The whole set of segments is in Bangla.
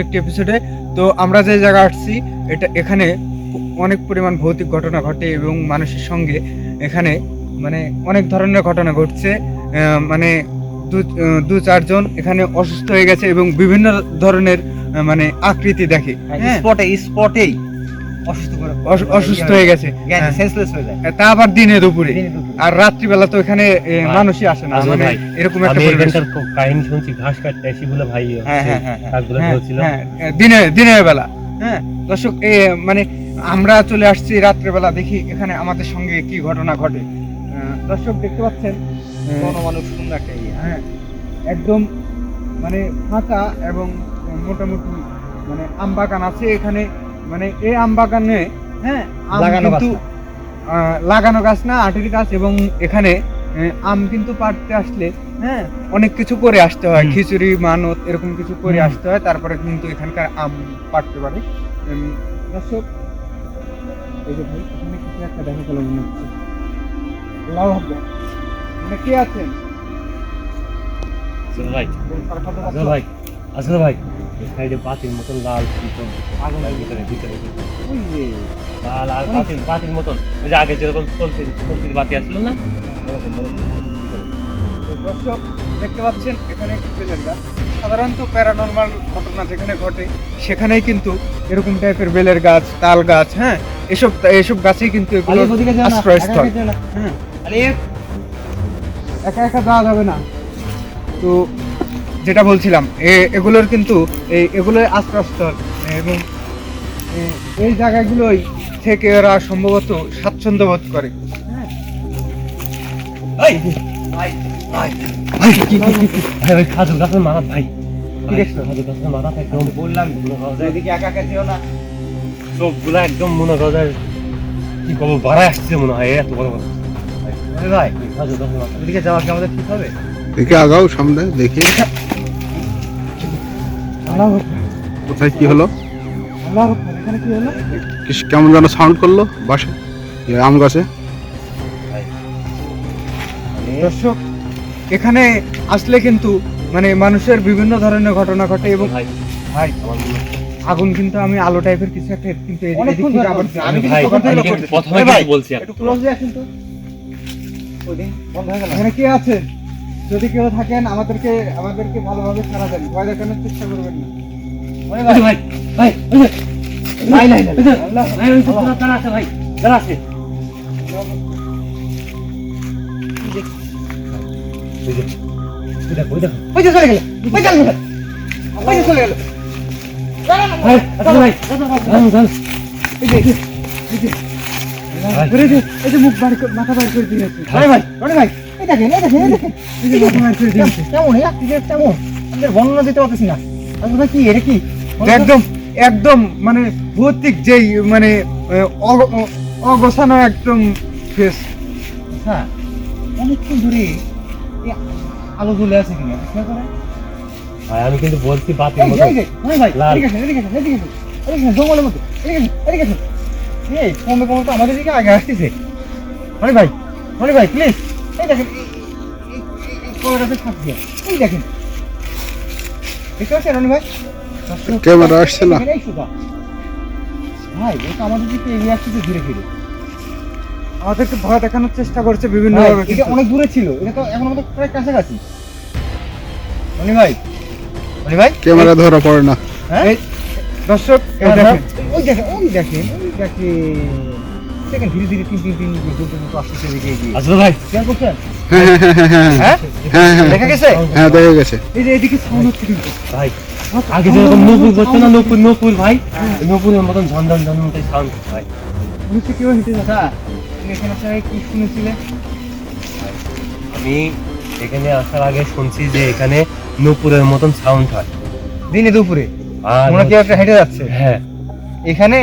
একটি এপিসোডে তো আমরা যে জায়গা আসছি এখানে অনেক পরিমাণ ভৌতিক ঘটনা ঘটে এবং মানুষের সঙ্গে এখানে মানে অনেক ধরনের ঘটনা ঘটছে। মানে দু চারজন এখানে অসুস্থ হয়ে গেছে এবং বিভিন্ন ধরনের মানে আকৃতি দেখে স্পটেই অসুস্থ হয়ে গেছে, তা আবার দিনে দুপুরে। আর রাত্রিবেলা তো এখানে মানুষই আসে না, মানে এরকম একটা কাহিনী শুনছি ঘাস কাটতে এসে বলে ভাই দিনের বেলা। হ্যাঁ দর্শক, মানে আমরা চলে আসছি রাত্রিবেলা, দেখি এখানে আমাদের সঙ্গে কি ঘটনা ঘটে। দর্শক দেখতে পাচ্ছেন মানুষ সুন্দর একটা হ্যাঁ একদম মানে ফাঁকা এবং মোটামুটি মানে আম বাগান আছে এখানে। মানে এই আম বাগানে হ্যাঁ লাগানো গাছ না, আটির গাছ। এবং এখানে আম কিন্তু পাড়তে আসলে হ্যাঁ অনেক কিছু করে আসতে হয়, খিচুড়ি মানত এরকম কিছু করে আসতে হয়, তারপরে কিন্তু এখানকার আম পাড়তে পারে। দর্শক এই যে ভাই এখানে কিছু একটা দেখা গেল মনে হচ্ছে, লাভ হবে মানে কে আছেন ভাই? ভাই আসলে ভাই সাইডে বাতির মতন লাল আগুন ভিতরে ভিতরে লাল আর বাতির মতন, ওই যে আগে যেরকম চলছে বাতি আসলো না। দর্শক দেখতে পাচ্ছেন এখানে বেলের গাছ। সাধারণত প্যারানরমাল ঘটনা যেখানে ঘটে সেখানেই কিন্তু এরকম টাইপের বেলের গাছ, তাল গাছ, হ্যাঁ এসব গাছই কিন্তু এগুলো আশ্রয়স্থল। হ্যাঁ একা একা যাওয়া যাবে না। তো যেটা বলছিলাম এগুলোর কিন্তু এগুলোই আশ্রয়স্থল এবং এই জায়গাগুলোই থেকে ওরা সম্ভবত স্বাচ্ছন্দ্য বোধ করে। খাজুর গাছের মাথা ভাই, খাজুর গাছের মাথা একদম বললাম সবগুলা একদম মনে করা কি খবর বাড়ায় আসছে মনে হয় এত বড় বড় ভাই। খাজুর গাছের মাথা এদিকে যাওয়া কি আমাদের ঠিক হবে? দেখে আগাও সামনে দেখি কোথায় কি হলো, কেমন যেন সাউন্ড করলো বাসে আম গাছে। দর্শক এখানে আসলে কিন্তু মানে মানুষের বিভিন্ন ধরনের ঘটনা ঘটে এবং ভাই আগুন কিন্তু আমি আলো টাইপের কিছু একটা কিন্তু এখানে কে আছে? যদি কেউ থাকেন আমাদেরকে ভালোভাবে সারা দেন, ভয় দেখানোর চেষ্টা করবেন না। মুখ মাথা বার করে দিয়েছে বর্ণনা দিতে পারতেছি না কি এটা কি একদম মানে ভৌতিক যেই মানে অগোছানো একদম ফেস। হ্যাঁ অনেকক্ষণ ধরে আলো জ্বলে আছে কিনা ভাই আমি কিন্তু বলছি বাতির মতো জঙ্গলের মতো কমে কমে তো আমাদের দিকে আগে আসতেছে। মনি ভাই প্লিজ এই দেখেন এই দেখেন দেখতে পাচ্ছেন রনি ভাই? ক্যামেরা আসছে না ভাই, ওটা আমাদের দিকে এগিয়ে আসছে ধীরে ধীরে, আমাদেরকে ভয় দেখানোর চেষ্টা করছে বিভিন্ন ভাবে। এটা অনেক দূরে ছিল, এটা তো এখন আমাদের প্রায় কাছাকাছি। রনি ভাই ক্যামেরা ধরা পড়ে না। হ্যাঁ দর্শক দেখেন ধীরে ধীরে তিন মতো আসছে আসলে ভাই খেয়াল করছেন? দেখা গেছে এই যে এদিকে সাউন্ড হচ্ছে কিন্তু ভাই আগে যেরকম নপুর করতো না, নপুর ভাই নপুরের মতন ঝনঝন সাউন্ড ভাই নিচে কেউ হেঁটে যাচ্ছে। এখানে কি শুনেছিলে? আমি এখানে আসার আগে শুনছি যে এখানে নপুরের মতন সাউন্ড হয় দিনে দুপুরে, মনে কি একটা হেঁটে যাচ্ছে। হ্যাঁ এখানে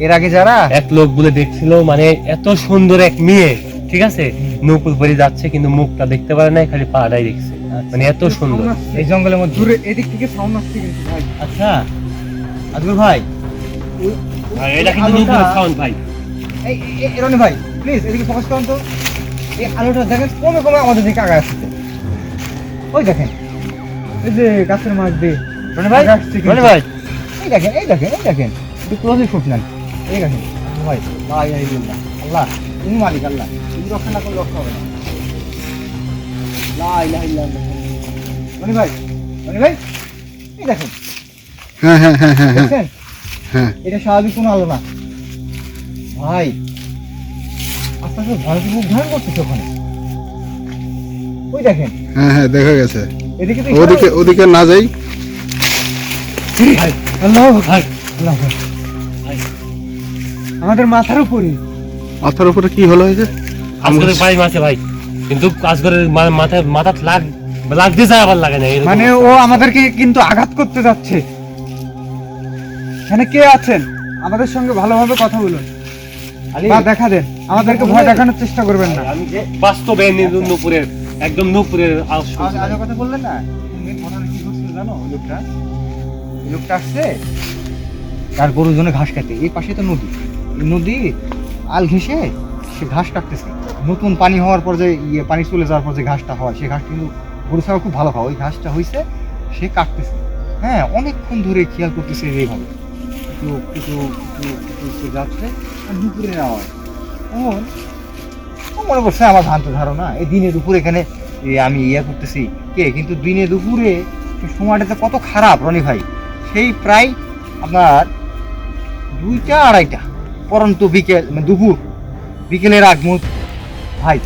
এর আগে যারা এক লোক বলে দেখছিল, মানে এত সুন্দর এক মেয়ে, ঠিক আছে, নৌকুল পরে যাচ্ছে কিন্তু মুখটা দেখতে পারে না, খালি পাড়াই দেখছে, মানে এত সুন্দর। এই জঙ্গলের মধ্যে দূরে এদিক থেকে সাউন্ড আসছে কিন্তু ভাই। আচ্ছা আজগুল ভাই এটা কিন্তু নৌকুলের সাউন্ড ভাই। এই রনি ভাই প্লিজ এদিকে ফোকাস করুন তো। এই আলোটা দেখেন কমে কমে আমাদের দিকে আগে আসছে। ওই দেখেন এই যে গাছের মাছ দিয়ে রনি ভাই, আগে আসছে কিন্তু। রনি ভাই, এই দেখেন এই দেখেন এই দেখেন একটু ক্লোজে শুট নেন এই দেখেন ভাই, লা ইলাহা ইল্লাল্লাহ। আল্লাহ, তুমি মালিক আল্লাহ, তুমি রক্ষা না করলে রক্ষা হবে না। লা ইলাহা ইল্লাল্লাহ। রনি ভাই এই দেখেন হ্যাঁ হ্যাঁ হ্যাঁ হ্যাঁ হ্যাঁ দেখছেন হ্যাঁ এটা স্বাভাবিক কোনো আলো না ভাই আস্তে আস্তে ভয় মুখ ধারণ করতেছে ওখানে ওই দেখেন হ্যাঁ হ্যাঁ দেখা গেছে এদিকে তো ওদিকে ওদিকে না যাই ভাই আল্লাহ ভাই আল্লাহ ভাই আমাদের মাথার উপরে মাথার উপরে কি হলো এই যে আজকের পাই মাছে ভাই, কিন্তু আজকের মাথায় মাথা লাগতে যায় আবার লাগে না এরকম। মানে ও আমাদেরকে কিন্তু আঘাত করতে যাচ্ছে এখানে কে আছেন আমাদের সঙ্গে ভালোভাবে কথা বলুন আলী, বা দেখা দেন আমাদেরকে ভয় দেখানোর চেষ্টা করবেন না আমি যে বাস্তবে নূপুরের একদম নূপুরের আওয়াজ শুনছি। আগে কথা বললেন না, তুমি ঘটনা কি করছিল জানো? ওই লোকটা, ওই লোকটা আসছে তার গরুর জন্য ঘাস কাটতে। এই পাশে তো নদী, এই নদী আল ঘেঁষে সে ঘাস কাটতেছে। নতুন পানি হওয়ার পর যে পানি চলে যাওয়ার পর যে ঘাসটা হয়, সে ঘাস কিন্তু গরু ছাগল খুব ভালো খাওয়া। ওই ঘাসটা হয়েছে, সে কাটতেছে। হ্যাঁ, অনেকক্ষণ ধরে খেয়াল করতেছে এইভাবে একটু একটু একটু একটু একটু যাচ্ছে আর দুপুরের আওয়াজ। ও মনে করছে আমার ভ্রান্ত ধারণা, এই দিনে দুপুরে এখানে আমি করতেছি কে, কিন্তু দিনে দুপুরে এই সময়টাতে কত খারাপ রনি ভাই। সেই প্রায় আপনার 2টা 2:30 পরন্ত বিকেল, মানে দুপুর বিকেলের আগ মুহূর্ত ভাই।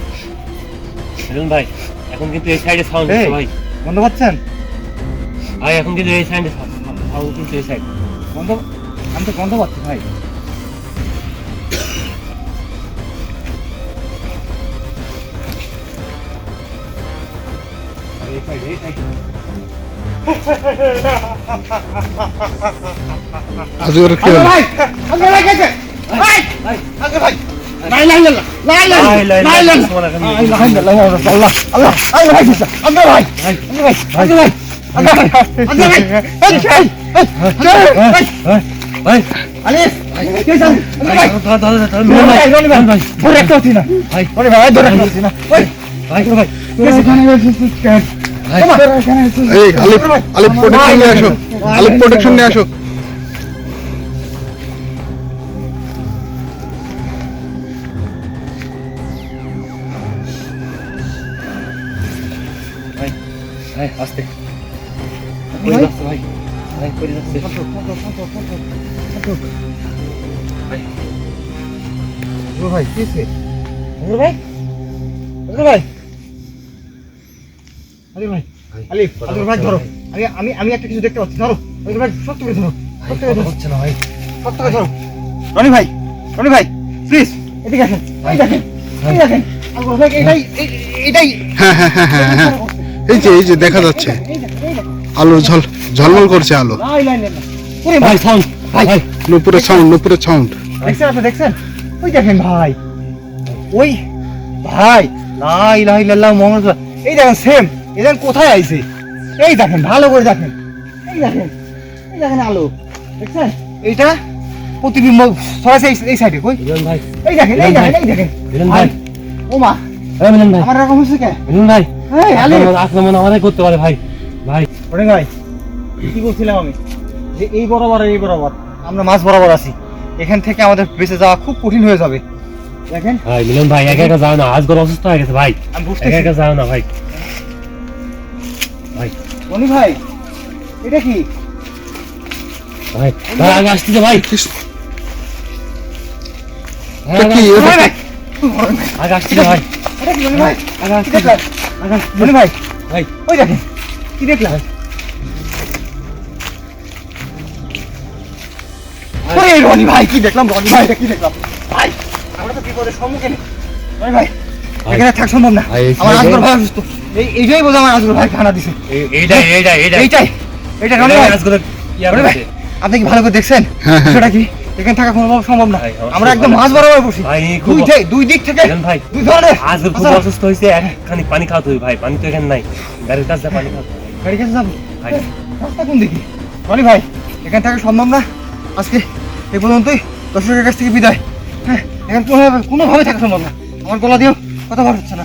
মিলন ভাই এখন কিন্তু এই সাইডে সাউন্ড এই, হচ্ছে ভাই। বন্ধ পাচ্ছেন? ভাই এখন কিন্তু এই সাইডে সাউন্ড কিন্তু এই সাইড। বন্ধ, আমি তো বন্ধ পাচ্ছি ভাই। এই side, এই side। আজকের কি হলো ভাই, আগে ভাই গেছে। ভাই, আগে ভাই। লা ইলাহা ইল্লাল্লাহ, লা ইলাহা ইল্লাল্লাহ, লা ইলাহা ইল্লাল্লাহ, লা ইলাহা ইল্লাল্লাহ, ইয়া রাসূলুল্লাহ। আল্লাহ, আগে ভাই গেছে। আগে ভাই, আগে ভাই, আগে ভাই, আগে ভাই, আগে ভাই। এই ভাই, ভাই আলিফ, কে জান? আগে ভাই। মিলন ভাই রনি ভাই, ধরে রাখতে পারছি না। ভাই রনি ভাই, ধরে রাখতে পারছি না। ওই, ভাই ভাই এখানে এসেছিস কেন? ভাই তোরা এখানে এসেছিস এই আলিফ আলিফ প্রোটেকশন নিয়ে আসো আলিফ প্রোটেকশন নিয়ে আসো ভাই আস্তে করে যাচ্ছে ভাই, ভাই করে যাচ্ছে ভাই। ও ভাই, কি হয়েছে? আলিফ ভাই, আলিফ ভাই, আলিফ ভাই, আলিফ, আলিফ ভাই ধরো। আমি একটা কিছু দেখতে পাচ্ছি, ধরো। আলিফ ভাই, শক্ত করে ধরো, শক্ত করে ধরো, হচ্ছে না ভাই। শক্ত করে ধরো। রনি ভাই, রনি ভাই, প্লিজ এদিকে আসেন। এই দেখেন, এই দেখেন। আলিফ ভাই, এটাই হ্যাঁ হ্যাঁ হ্যাঁ হ্যাঁ হ্যাঁ এই যে দেখা যাচ্ছে এই দেখেন, এই দেখেন। আলো ঝলমল করছে আলো লাই লাই লাই। ওরে ভাই ভাই, সাউন্ড ভাই ভাই নুপুরের সাউন্ড দেখছেন আপনি, দেখছেন? ওই দেখেন ভাই, ওই ভাই, লা ইলাহা ইল্লাল্লাহ মুহাম্মাদুর রাসূলুল্লাহ। এই দেখেন সেম, এই দেখেন কোথায় আইছে। এই দেখেন, ভালো করে দেখেন। এই দেখেন, এই দেখেন আলো, দেখছেন? এইটা প্রতিবিম্ব ছড়াছে এই সাইডে। কই? মিলন ভাই, এই দেখেন, এই দেখেন, এই দেখেন। মিলন ভাই, ও মা, এই মিলন ভাই, আমার এরকম হচ্ছে কে? মিলন ভাই এই আলী, আক্রমণ আমাদের করতে পারে ভাই। ভাই ওরে ভাই, কি বলছিলাম আমি, যে এই বরাবর আর এই বরাবর আমরা মাছ বরাবর আছি। এখান থেকে আমাদের বেঁচে যাওয়া খুব কঠিন হয়ে যাবে। দেখেন, ভাই মিলন ভাই একা একা যাও না, আজগর অসুস্থ হয়ে গেছে ভাই, আমি একা বুঝতেছি। একা যাও না ভাই। ভাই রনি ভাই, এটা কি? ভাই ভাই আগে আসতেছে ভাই, ভাই, কি রনি ভাই, আগে আসতেছে ভাই, এটা কি রনি ভাই? আগে কি আসতেছে দেখলাম? আগে আসতেছে রনি ভাই, ভাই। ওই দেখেন, কি দেখলাম? ওরে রনি ভাই, কি দেখলাম? রনি ভাই, এটা কি দেখলাম? ভাই, আমরা তো বিপদের সম্মুখীন। রনি ভাই, ভাই। এখানে থাক সম্ভব না। ভাই, আমার এই- আজগর ভাই অসুস্থ। এইটাই বোঝা আমার আজগর ভাই খানা দিছে। এইটাই এইটাই, এটা রনি ভাই। আজগর ইয়া রনি ভাই, করছে। আপনি কি ভালো করে দেখছেন? হ্যাঁ, হ্যাঁ। সেটা কি এখানে থাকা কোনোভাবে সম্ভব না। ভাই, আমার আমরা খুব একদম ভালো। মাছ বরাবর বসি। ভাই, খুব- দুই দিক থেকে মিলন ভাই দুই ধরনের। আজগর খুব আচ্ছা, অসুস্থ হয়েছে, একখানি পানি খাওয়াতে হবে ভাই, পানি তো এখানে নাই, গাড়ির কাছে পানি খাওয়াতে হবে গাড়ি কাছে যাবো ভাই। রাস্তা কোন দিকে? রনি ভাই, এখানে থাকা সম্ভব না। আজকে এই পর্যন্তই, দর্শকের কাছ থেকে বিদায়। হ্যাঁ, এখানে কোনোভাবে থাকা সম্ভব না। আমার গলা দিয়েও কথা বার হচ্ছে না।